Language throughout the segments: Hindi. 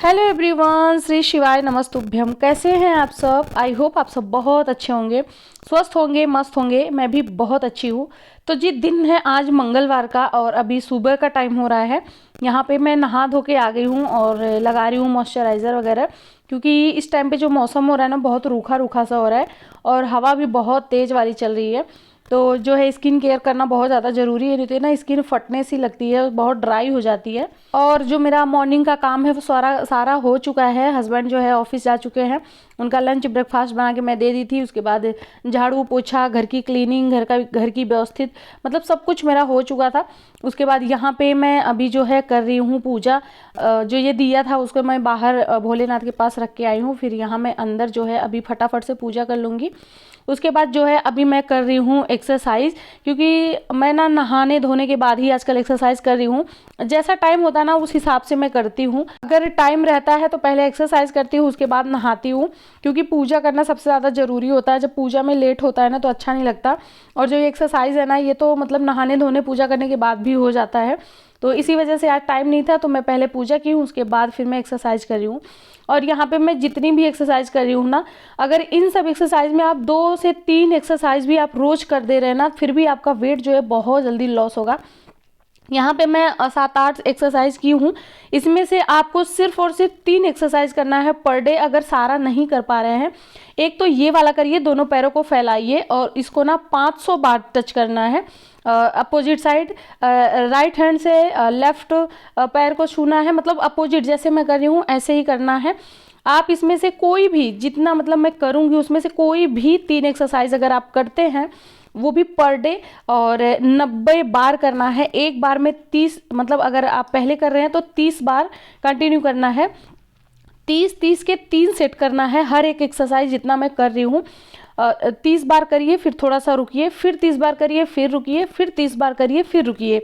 हेलो एवरीवन, श्री शिवाय नमस्तुभ्यम। कैसे हैं आप सब? आई होप आप सब बहुत अच्छे होंगे, स्वस्थ होंगे, मस्त होंगे। मैं भी बहुत अच्छी हूँ। तो जी, दिन है आज मंगलवार का और अभी सुबह का टाइम हो रहा है। यहाँ पे मैं नहा धो के आ गई हूँ और लगा रही हूँ मॉइस्चराइज़र वगैरह, क्योंकि इस टाइम पे जो मौसम हो रहा है ना, बहुत रूखा रूखा सा हो रहा है और हवा भी बहुत तेज़ वाली चल रही है। तो जो है स्किन केयर करना बहुत ज़्यादा ज़रूरी है, नहीं तो ना स्किन फटने सी लगती है, बहुत ड्राई हो जाती है। और जो मेरा मॉर्निंग का काम है वो सारा सारा हो चुका है। हस्बैंड जो है ऑफिस जा चुके हैं, उनका लंच ब्रेकफास्ट बना के मैं दे दी थी। उसके बाद झाड़ू पोछा, घर की क्लीनिंग, घर की व्यवस्थित, मतलब सब कुछ मेरा हो चुका था। उसके बाद यहाँ पे मैं अभी जो है कर रही हूँ पूजा। जो ये दिया था उसको मैं बाहर भोलेनाथ के पास रख के आई हूँ। फिर यहाँ मैं अंदर जो है अभी फटाफट से पूजा कर लूँगी। उसके बाद जो है अभी मैं कर रही हूँ एक्सरसाइज, क्योंकि मैं ना नहाने धोने के बाद ही आजकल एक्सरसाइज कर रही हूँ। जैसा टाइम होता है ना उस हिसाब से मैं करती हूँ। अगर टाइम रहता है तो पहले एक्सरसाइज करती हूँ, उसके बाद नहाती हूँ, क्योंकि पूजा करना सबसे ज़्यादा ज़रूरी होता है। जब पूजा में लेट होता है ना तो अच्छा नहीं लगता। और जो ये एक्सरसाइज है ना, ये तो मतलब नहाने धोने पूजा करने के बाद भी हो जाता है। तो इसी वजह से आज टाइम नहीं था तो मैं पहले पूजा की हूँ, उसके बाद फिर मैं एक्सरसाइज कर रही हूँ। और यहाँ पे मैं जितनी भी एक्सरसाइज कर रही हूँ ना, अगर इन सब एक्सरसाइज में आप 2 से 3 एक्सरसाइज भी आप रोज कर दे रहे हैं ना, फिर भी आपका वेट जो है बहुत जल्दी लॉस होगा। यहाँ पे मैं 7-8 एक्सरसाइज की हूँ। इसमें से आपको सिर्फ और सिर्फ 3 एक्सरसाइज करना है पर डे, अगर सारा नहीं कर पा रहे हैं। एक तो ये वाला करिए, दोनों पैरों को फैलाइए और इसको ना 500 बार टच करना है। अपोजिट साइड, राइट हैंड से लेफ्ट पैर को छूना है, मतलब अपोजिट जैसे मैं कर रही हूँ ऐसे ही करना है। आप इसमें से कोई भी, जितना मतलब मैं करूँगी उसमें से कोई भी 3 एक्सरसाइज अगर आप करते हैं, वो भी पर डे, और 90 बार करना है। एक बार में 30, मतलब अगर आप पहले कर रहे हैं तो 30 बार कंटिन्यू करना है। 30-30 के 3 सेट करना है हर एक एक्सरसाइज, जितना मैं कर रही हूँ। 30 बार करिए, फिर थोड़ा सा रुकिए, फिर 30 बार करिए, फिर रुकिए, फिर 30 बार करिए, फिर रुकिए।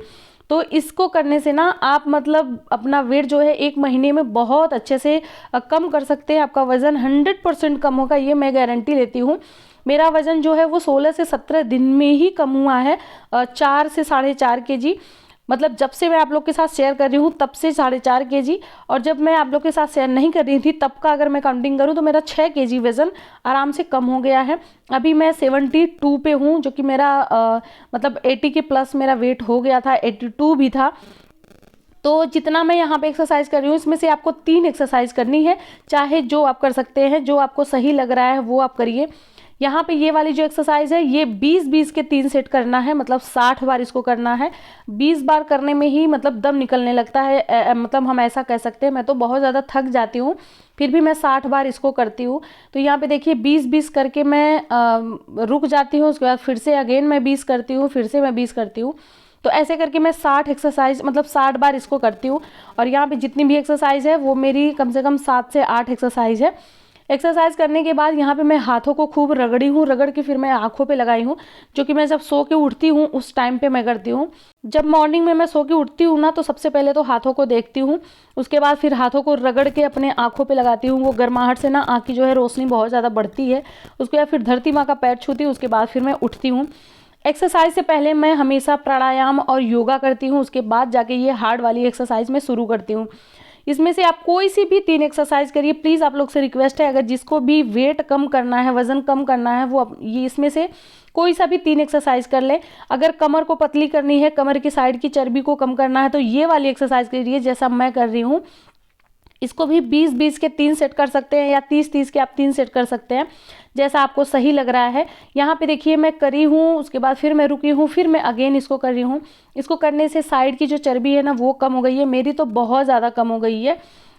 तो इसको करने से ना आप मतलब अपना वेट जो है 1 महीने में बहुत अच्छे से कम कर सकते हैं। आपका वज़न 100% कम होगा, ये मैं गारंटी लेती हूँ। मेरा वज़न जो है वो 16 से 17 दिन में ही कम हुआ है, 4 से 4.5 केजी। मतलब जब से मैं आप लोग के साथ शेयर कर रही हूँ तब से 4.5 केजी, और जब मैं आप लोग के साथ शेयर नहीं कर रही थी तब का अगर मैं काउंटिंग करूँ तो मेरा 6 केजी वज़न आराम से कम हो गया है। अभी मैं 72 पे हूँ, जो कि मेरा मतलब 80 के प्लस मेरा वेट हो गया था, 82 भी था। तो जितना मैं यहाँ पे एक्सरसाइज कर रही हूँ, इसमें से आपको 3 एक्सरसाइज करनी है, चाहे जो आप कर सकते हैं, जो आपको सही लग रहा है वो आप करिए। यहाँ पे ये वाली जो एक्सरसाइज है ये 20-20 के 3 सेट करना है, मतलब 60 बार इसको करना है। 20 बार करने में ही मतलब दम निकलने लगता है, मतलब हम ऐसा कह सकते हैं। मैं तो बहुत ज़्यादा थक जाती हूँ, फिर भी मैं 60 बार इसको करती हूँ। तो यहाँ पे देखिए 20-20 करके मैं रुक जाती हूँ, उसके बाद फिर से अगेन मैं 20 करती हूँ, फिर से मैं 20 करती हूँ। तो ऐसे करके मैं 60 एक्सरसाइज, मतलब 60 बार इसको करती हूँ। और यहाँ पे जितनी भी एक्सरसाइज है वो मेरी कम से कम 7 से 8 एक्सरसाइज है। एक्सरसाइज करने के बाद यहाँ पे मैं हाथों को खूब रगड़ी हूँ, रगड़ के फिर मैं आँखों पे लगाई हूँ, जो कि मैं जब सो के उठती हूँ उस टाइम पे मैं करती हूँ। जब मॉर्निंग में मैं सो के उठती हूँ ना, तो सबसे पहले तो हाथों को देखती हूँ, उसके बाद फिर हाथों को रगड़ के अपने आँखों पे लगाती हूँ। वो गर्माहट से ना आँख की जो है रोशनी बहुत ज़्यादा बढ़ती है। उसके बाद फिर धरती माँ का पैर छूती हूँ, उसके बाद फिर मैं उठती हूँ। एक्सरसाइज से पहले मैं हमेशा प्राणायाम और योगा करती हूँ, उसके बाद जाके ये हार्ड वाली एक्सरसाइज मैं शुरू करती हूँ। इसमें से आप कोई सी भी 3 एक्सरसाइज करिए। प्लीज़ आप लोग से रिक्वेस्ट है, अगर जिसको भी वेट कम करना है, वज़न कम करना है, वो ये इसमें से कोई सा भी 3 एक्सरसाइज कर ले। अगर कमर को पतली करनी है, कमर की साइड की चर्बी को कम करना है, तो ये वाली एक्सरसाइज करिए जैसा मैं कर रही हूँ। इसको भी 20-20 के 3 सेट कर सकते हैं, या 30-30 के आप 3 सेट कर सकते हैं, जैसा आपको सही लग रहा है। यहाँ पे देखिए मैं करी हूँ, उसके बाद फिर मैं रुकी हूँ, फिर मैं अगेन इसको कर रही हूँ। इसको करने से साइड की जो चर्बी है ना वो कम हो गई है, मेरी तो बहुत ज़्यादा कम हो गई है।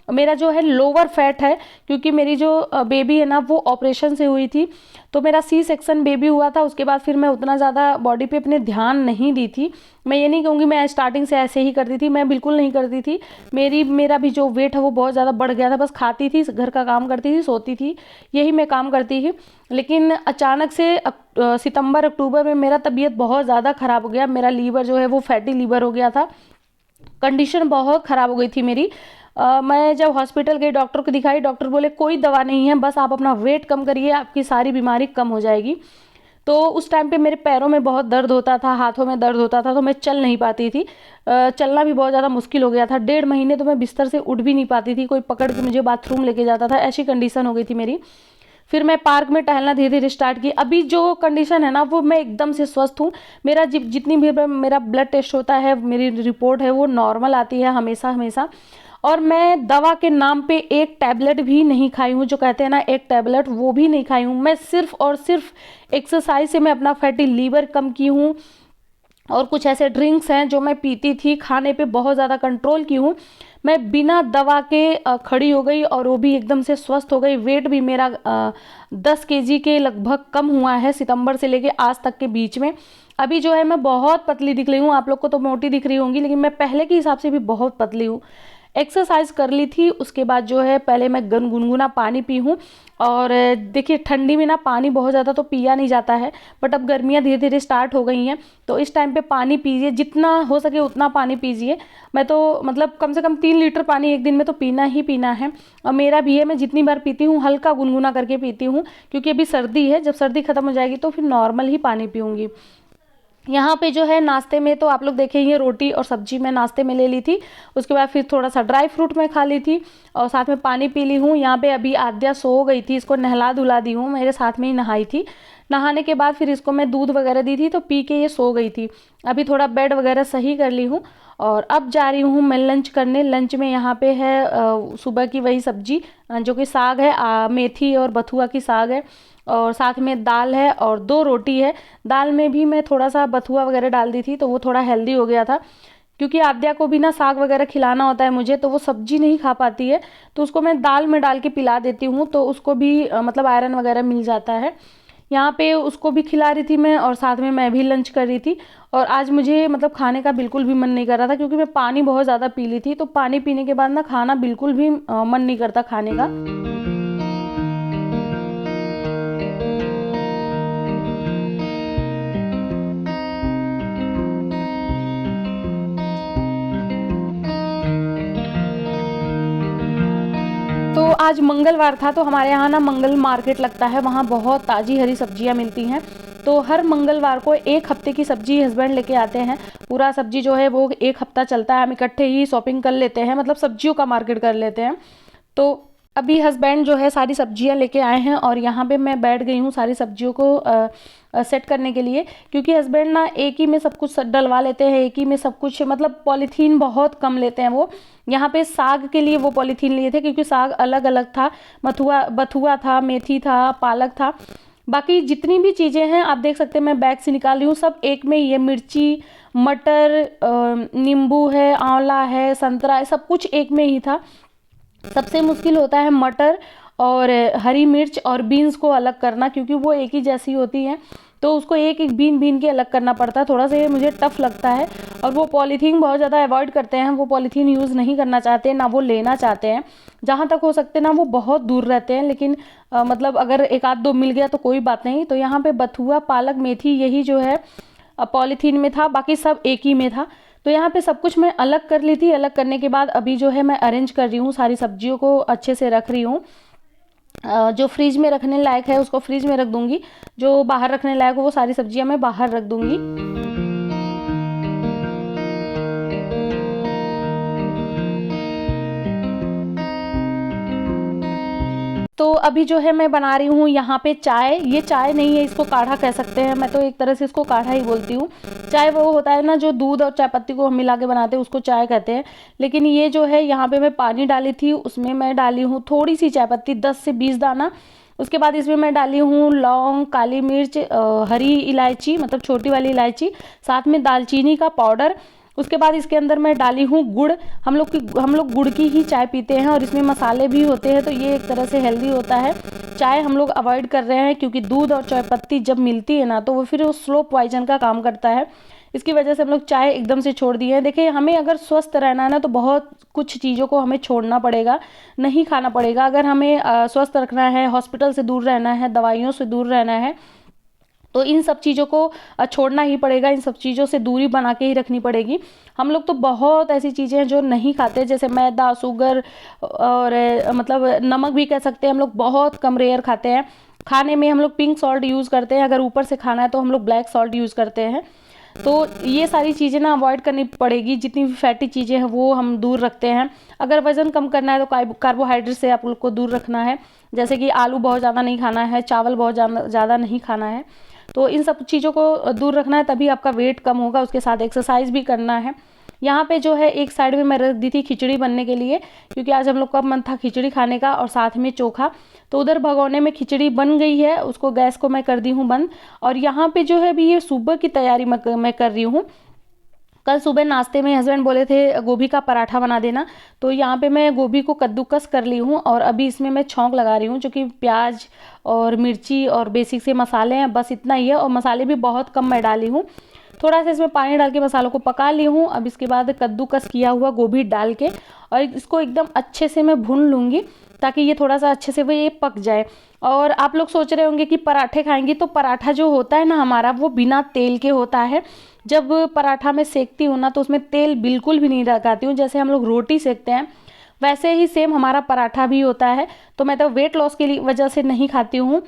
मेरा जो है लोअर फैट है, क्योंकि मेरी जो बेबी है ना वो ऑपरेशन से हुई थी, तो मेरा सी सेक्शन बेबी हुआ था। उसके बाद फिर मैं उतना ज़्यादा बॉडी पे अपने ध्यान नहीं दी थी। मैं ये नहीं कहूँगी मैं स्टार्टिंग से ऐसे ही करती थी, मैं बिल्कुल नहीं करती थी। मेरा भी जो वेट है वो बहुत ज़्यादा बढ़ गया था। बस खाती थी, घर का काम करती थी, सोती थी, यही मैं काम करती थी। लेकिन अचानक से सितंबर अक्टूबर में मेरा तबीयत बहुत ज़्यादा ख़राब हो गया। मेरा लीवर जो है वो फैटी लीवर हो गया था, कंडीशन बहुत ख़राब हो गई थी मेरी। मैं जब हॉस्पिटल गई, डॉक्टर को दिखाई, डॉक्टर बोले कोई दवा नहीं है, बस आप अपना वेट कम करिए, आपकी सारी बीमारी कम हो जाएगी। तो उस टाइम पे मेरे पैरों में बहुत दर्द होता था, हाथों में दर्द होता था, तो मैं चल नहीं पाती थी। चलना भी बहुत ज़्यादा मुश्किल हो गया था। 1.5 महीने तो मैं बिस्तर से उठ भी नहीं पाती थी, कोई पकड़ के मुझे बाथरूम लेके जाता था, ऐसी कंडीशन हो गई थी मेरी। फिर मैं पार्क में टहलना धीरे धीरे स्टार्ट की। अभी जो कंडीशन है ना, वो मैं एकदम से स्वस्थ हूँ। मेरा जितनी भी मेरा ब्लड टेस्ट होता है, मेरी रिपोर्ट है वो नॉर्मल आती है हमेशा हमेशा। और मैं दवा के नाम पे एक टैबलेट भी नहीं खाई हूँ, जो कहते हैं ना एक टैबलेट, वो भी नहीं खाई हूँ। मैं सिर्फ और सिर्फ एक्सरसाइज से मैं अपना फैटी लीवर कम की हूँ, और कुछ ऐसे ड्रिंक्स हैं जो मैं पीती थी, खाने पे बहुत ज़्यादा कंट्रोल की हूँ। मैं बिना दवा के खड़ी हो गई, और वो भी एकदम से स्वस्थ हो गई। वेट भी मेरा 10 kg के लगभग कम हुआ है सितंबर से लेके आज तक के बीच में। अभी जो है मैं बहुत पतली दिख रही हूँ, आप लोग को तो मोटी दिख रही होंगी, लेकिन मैं पहले के हिसाब से भी बहुत पतली हूँ। एक्सरसाइज कर ली थी, उसके बाद जो है पहले मैं गुनगुना पानी पी हूँ। और देखिए ठंडी में ना पानी बहुत ज़्यादा तो पिया नहीं जाता है, बट अब गर्मियाँ धीरे धीरे स्टार्ट हो गई हैं, तो इस टाइम पे पानी पीजिए, जितना हो सके उतना पानी पीजिए। मैं तो मतलब कम से कम 3 लीटर पानी एक दिन में तो पीना ही पीना है। और मेरा भी है, मैं जितनी बार पीती हूँ हल्का गुनगुना करके पीती हूँ, क्योंकि अभी सर्दी है, जब सर्दी खत्म हो जाएगी तो फिर नॉर्मल ही पानी पीऊँगी। यहाँ पे जो है नाश्ते में तो आप लोग देखेंगे रोटी और सब्जी मैं नाश्ते में ले ली थी। उसके बाद फिर थोड़ा सा ड्राई फ्रूट मैं खा ली थी, और साथ में पानी पी ली हूँ। यहाँ पे अभी आद्या सो गई थी, इसको नहला धुला दी हूँ, मेरे साथ में ही नहाई थी। नहाने के बाद फिर इसको मैं दूध वगैरह दी थी, तो पी के ये सो गई थी। अभी थोड़ा बेड वगैरह सही कर ली हूँ, और अब जा रही हूँ मैं लंच करने। लंच में यहाँ पे है सुबह की वही सब्जी, जो कि साग है, मेथी और बथुआ की साग है, और साथ में दाल है और 2 रोटी है। दाल में भी मैं थोड़ा सा बथुआ वगैरह डाल दी थी, तो वो थोड़ा हेल्दी हो गया था, क्योंकि आद्या को भी ना साग वगैरह खिलाना होता है मुझे, तो वो सब्जी नहीं खा पाती है, तो उसको मैं दाल में डाल के पिला देती हूँ, तो उसको भी मतलब आयरन वगैरह मिल जाता है। यहाँ पे उसको भी खिला रही थी मैं, और साथ में मैं भी लंच कर रही थी। और आज मुझे मतलब खाने का बिल्कुल भी मन नहीं कर रहा था, क्योंकि मैं पानी बहुत ज़्यादा पी ली थी, तो पानी पीने के बाद ना खाना बिल्कुल भी मन नहीं करता खाने का। तो आज मंगलवार था, तो हमारे यहाँ ना मंगल मार्केट लगता है, वहाँ बहुत ताज़ी हरी सब्जियाँ मिलती हैं। तो हर मंगलवार को 1 हफ्ते की सब्जी हस्बैंड लेके आते हैं। पूरा सब्जी जो है वो 1 हफ्ता चलता है, हम इकट्ठे ही शॉपिंग कर लेते हैं, मतलब सब्जियों का मार्केट कर लेते हैं। तो अभी हस्बैंड जो है सारी सब्जियां लेके आए हैं, और यहाँ पे मैं बैठ गई हूँ सारी सब्जियों को सेट करने के लिए, क्योंकि हस्बैंड ना एक ही में सब कुछ डलवा लेते हैं, एक ही में सब कुछ, मतलब पॉलीथीन बहुत कम लेते हैं वो। यहाँ पे साग के लिए वो पॉलीथीन लिए थे, क्योंकि साग अलग अलग था, बथुआ था, मेथी था, पालक था। बाकी जितनी भी चीज़ें हैं आप देख सकते हैं, मैं बैग से निकाल रही हूँ, सब एक में ही है। मिर्ची, मटर, नींबू है, आंवला है, संतरा है, सब कुछ एक में ही था। सबसे मुश्किल होता है मटर और हरी मिर्च और बीन्स को अलग करना, क्योंकि वो एक ही जैसी होती हैं, तो उसको एक एक बीन बीन के अलग करना पड़ता है। थोड़ा सा ये मुझे टफ लगता है, और वो पॉलीथीन बहुत ज़्यादा अवॉइड करते हैं, वो पॉलीथीन यूज़ नहीं करना चाहते, ना वो लेना चाहते हैं। जहाँ तक हो सकते ना वो बहुत दूर रहते हैं, लेकिन मतलब अगर एक आध दो मिल गया तो कोई बात नहीं। तो यहाँ पे बथुआ, पालक, मेथी यही जो है पॉलीथीन में था, बाकी सब एक ही में था। तो यहाँ पे सब कुछ मैं अलग कर ली थी। अलग करने के बाद अभी जो है मैं अरेंज कर रही हूँ, सारी सब्जियों को अच्छे से रख रही हूँ। जो फ्रिज में रखने लायक है उसको फ्रिज में रख दूंगी, जो बाहर रखने लायक हो वो सारी सब्जियां मैं बाहर रख दूंगी। तो अभी जो है मैं बना रही हूँ यहाँ पे चाय। ये चाय नहीं है, इसको काढ़ा कह सकते हैं, मैं तो एक तरह से इसको काढ़ा ही बोलती हूँ। चाय वो होता है ना जो दूध और चाय पत्ती को हम मिला के बनाते हैं, उसको चाय कहते हैं। लेकिन ये जो है यहाँ पे मैं पानी डाली थी, उसमें मैं डाली हूँ थोड़ी सी चाय पत्ती, 10 से 20 दाना। उसके बाद इसमें मैं डाली हूँ लौंग, काली मिर्च, हरी इलायची, मतलब छोटी वाली इलायची, साथ में दालचीनी का पाउडर। उसके बाद इसके अंदर मैं डाली हूँ गुड़। हम लोग गुड़ की ही चाय पीते हैं, और इसमें मसाले भी होते हैं, तो ये एक तरह से हेल्दी होता है। चाय हम लोग अवॉइड कर रहे हैं, क्योंकि दूध और चाय पत्ती जब मिलती है ना, तो वो फिर वो स्लो पॉइजन का काम करता है। इसकी वजह से हम लोग चाय एकदम से छोड़ दिए हैं। देखिए हमें अगर स्वस्थ रहना है ना, तो बहुत कुछ चीज़ों को हमें छोड़ना पड़ेगा, नहीं खाना पड़ेगा। अगर हमें स्वस्थ रखना है, हॉस्पिटल से दूर रहना है, दवाइयों से दूर रहना है, तो इन सब चीज़ों को छोड़ना ही पड़ेगा, इन सब चीज़ों से दूरी बना के ही रखनी पड़ेगी। हम लोग तो बहुत ऐसी चीज़ें हैं जो नहीं खाते, जैसे मैदा, शुगर और मतलब नमक भी कह सकते हैं, हम लोग बहुत कम रेयर खाते हैं। खाने में हम लोग पिंक सॉल्ट यूज़ करते हैं, अगर ऊपर से खाना है तो हम लोग ब्लैक सॉल्ट यूज़ करते हैं। तो ये सारी चीज़ें ना अवॉइड करनी पड़ेगी, जितनी भी फैटी चीज़ें हैं वो हम दूर रखते हैं। अगर वज़न कम करना है तो कार्बोहाइड्रेट से आप लोग को दूर रखना है, जैसे कि आलू बहुत ज़्यादा नहीं खाना है, चावल बहुत ज़्यादा नहीं खाना है। तो इन सब चीज़ों को दूर रखना है, तभी आपका वेट कम होगा। उसके साथ एक्सरसाइज भी करना है। यहाँ पे जो है एक साइड में मैं रख दी थी खिचड़ी बनने के लिए, क्योंकि आज हम लोग का मन था खिचड़ी खाने का और साथ में चोखा। तो उधर भगोने में खिचड़ी बन गई है, उसको गैस को मैं कर दी हूँ बंद। और यहाँ पे जो है अभी ये सुबह की तैयारी मैं कर रही हूँ। कल सुबह नाश्ते में हस्बैंड बोले थे गोभी का पराठा बना देना, तो यहाँ पे मैं गोभी को कद्दूकस कर ली हूँ और अभी इसमें मैं छौंक लगा रही हूँ, जो कि प्याज और मिर्ची और बेसिक से मसाले हैं, बस इतना ही है। और मसाले भी बहुत कम मैं डाली हूँ, थोड़ा सा इसमें पानी डाल के मसालों को पका ली हूँ। अब इसके बाद कद्दूकस किया हुआ गोभी डाल के और इसको एकदम अच्छे से मैं भून लूँगी, ताकि ये थोड़ा सा अच्छे से वो ये पक जाए। और आप लोग सोच रहे होंगे कि पराठे खाएंगी, तो पराठा जो होता है ना हमारा, वो बिना तेल के होता है। जब पराठा मैं सेकती हूँ ना, तो उसमें तेल बिल्कुल भी नहीं लगाती हूँ। जैसे हम लोग रोटी सेकते हैं वैसे ही सेम हमारा पराठा भी होता है। तो मैं तो वेट लॉस के लिए वजह से नहीं खाती हूँ,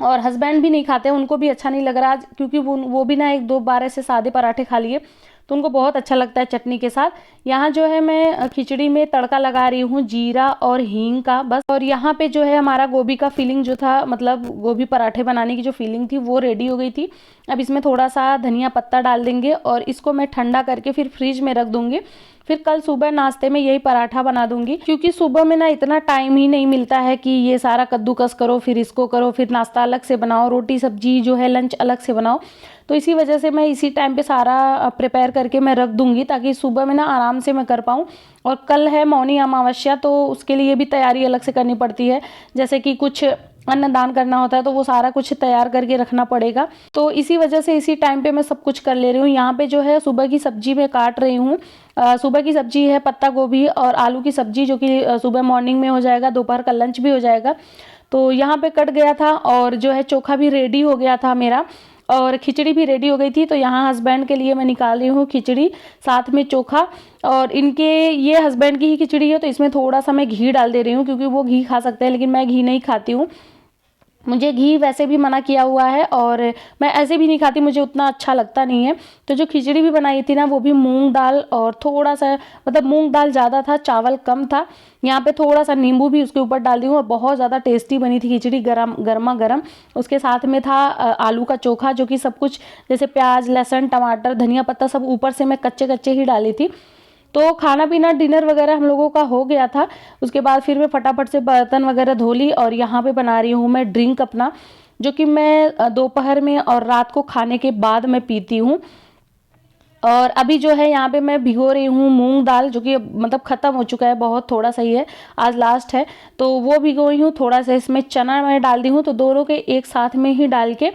और हस्बैंड भी नहीं खाते, उनको भी अच्छा नहीं लग रहा, क्योंकि वो भी ना एक दो बार ऐसे सादे पराठे खा लिए तो उनको बहुत अच्छा लगता है चटनी के साथ। यहाँ जो है मैं खिचड़ी में तड़का लगा रही हूँ जीरा और हींग का बस। और यहाँ पे जो है हमारा गोभी का फिलिंग जो था, मतलब गोभी पराठे बनाने की जो फिलिंग थी वो रेडी हो गई थी। अब इसमें थोड़ा सा धनिया पत्ता डाल देंगे और इसको मैं ठंडा करके फिर फ्रिज में रख दूंगी। फिर कल सुबह नाश्ते में यही पराठा बना दूंगी, क्योंकि सुबह में ना इतना टाइम ही नहीं मिलता है कि ये सारा कद्दूकस करो, फिर इसको करो, फिर नाश्ता अलग से बनाओ, रोटी सब्जी जो है लंच अलग से बनाओ। तो इसी वजह से मैं इसी टाइम पे सारा प्रिपेयर करके मैं रख दूंगी, ताकि सुबह में ना आराम से मैं कर पाऊँ। और कल है मौनी अमावस्या, तो उसके लिए भी तैयारी अलग से करनी पड़ती है, जैसे कि कुछ अन्नदान करना होता है, तो वो सारा कुछ तैयार करके रखना पड़ेगा। तो इसी वजह से इसी टाइम पे मैं सब कुछ कर ले रही हूँ। यहाँ पे जो है सुबह की सब्जी मैं काट रही हूँ। सुबह की सब्जी है पत्ता गोभी और आलू की सब्जी, जो कि सुबह मॉर्निंग में हो जाएगा, दोपहर का लंच भी हो जाएगा। तो यहाँ पे कट गया था, और जो है चोखा भी रेडी हो गया था मेरा, और खिचड़ी भी रेडी हो गई थी। तो यहाँ हस्बैंड के लिए मैं निकाल रही हूँ खिचड़ी, साथ में चोखा। और इनके ये हस्बैंड की ही खिचड़ी है, तो इसमें थोड़ा सा मैं घी डाल दे रही हूँ, क्योंकि वो घी खा सकते हैं, लेकिन मैं घी नहीं खाती हूँ। मुझे घी वैसे भी मना किया हुआ है, और मैं ऐसे भी नहीं खाती, मुझे उतना अच्छा लगता नहीं है। तो जो खिचड़ी भी बनाई थी ना, वो भी मूंग दाल और थोड़ा सा, मतलब मूंग दाल ज़्यादा था, चावल कम था। यहाँ पे थोड़ा सा नींबू भी उसके ऊपर डाल दी हूँ, और बहुत ज़्यादा टेस्टी बनी थी खिचड़ी, गर्मा गर्म। उसके साथ में था आलू का चोखा, जो कि सब कुछ जैसे प्याज, लहसुन, टमाटर, धनिया पत्ता सब ऊपर से मैं कच्चे कच्चे ही डाली थी। तो खाना पीना डिनर वगैरह हम लोगों का हो गया था। उसके बाद फिर मैं फटाफट से बर्तन वगैरह धो ली, और यहाँ पे बना रही हूँ मैं ड्रिंक अपना, जो कि मैं दोपहर में और रात को खाने के बाद मैं पीती हूँ। और अभी जो है यहाँ पे मैं भिगो रही हूँ मूंग दाल, जो कि मतलब ख़त्म हो चुका है, बहुत थोड़ा सा ही है, आज लास्ट है, तो वो भिगोई हूँ। थोड़ा सा इसमें चना मैं डाल दी हूँ, तो दोनों के एक साथ में ही डाल के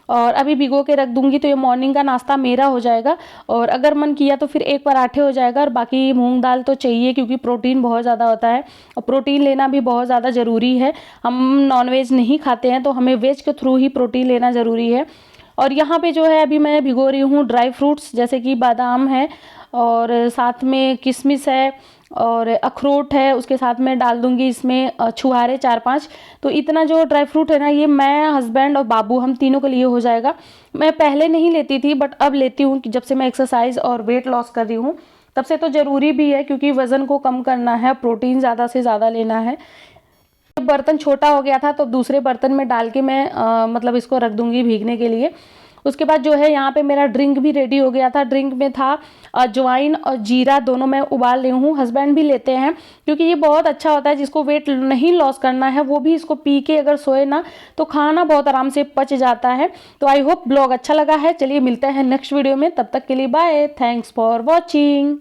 और अभी भिगो के रख दूंगी। तो ये मॉर्निंग का नाश्ता मेरा हो जाएगा, और अगर मन किया तो फिर एक पराठे हो जाएगा, और बाकी मूंग दाल तो चाहिए, क्योंकि प्रोटीन बहुत ज़्यादा होता है, और प्रोटीन लेना भी बहुत ज़्यादा ज़रूरी है। हम नॉनवेज नहीं खाते हैं, तो हमें वेज के थ्रू ही प्रोटीन लेना ज़रूरी है। और यहाँ पे जो है अभी मैं भिगो रही हूँ ड्राई फ्रूट्स, जैसे कि बादाम है, और साथ में किशमिश है, और अखरोट है। उसके साथ में डाल दूंगी इसमें छुहारे 4-5। तो इतना जो ड्राई फ्रूट है ना, ये मैं, हस्बैंड और बाबू, हम तीनों के लिए हो जाएगा। मैं पहले नहीं लेती थी, बट अब लेती हूँ, कि जब से मैं एक्सरसाइज और वेट लॉस कर रही हूँ तब से तो ज़रूरी भी है, क्योंकि वज़न को कम करना है, प्रोटीन ज़्यादा से ज़्यादा लेना है। बर्तन छोटा हो गया था, तो दूसरे बर्तन में डाल के मैं मतलब इसको रख दूंगी भीगने के लिए। उसके बाद जो है यहाँ पे मेरा ड्रिंक भी रेडी हो गया था। ड्रिंक में था अजवाइन और जीरा, दोनों मैं उबाल रही हूँ। हस्बैंड भी लेते हैं, क्योंकि ये बहुत अच्छा होता है, जिसको वेट नहीं लॉस करना है वो भी इसको पी के अगर सोए ना, तो खाना बहुत आराम से पच जाता है। तो आई होप ब्लॉग अच्छा लगा है। चलिए मिलते हैं नेक्स्ट वीडियो में, तब तक के लिए बाय, थैंक्स फॉर वॉचिंग।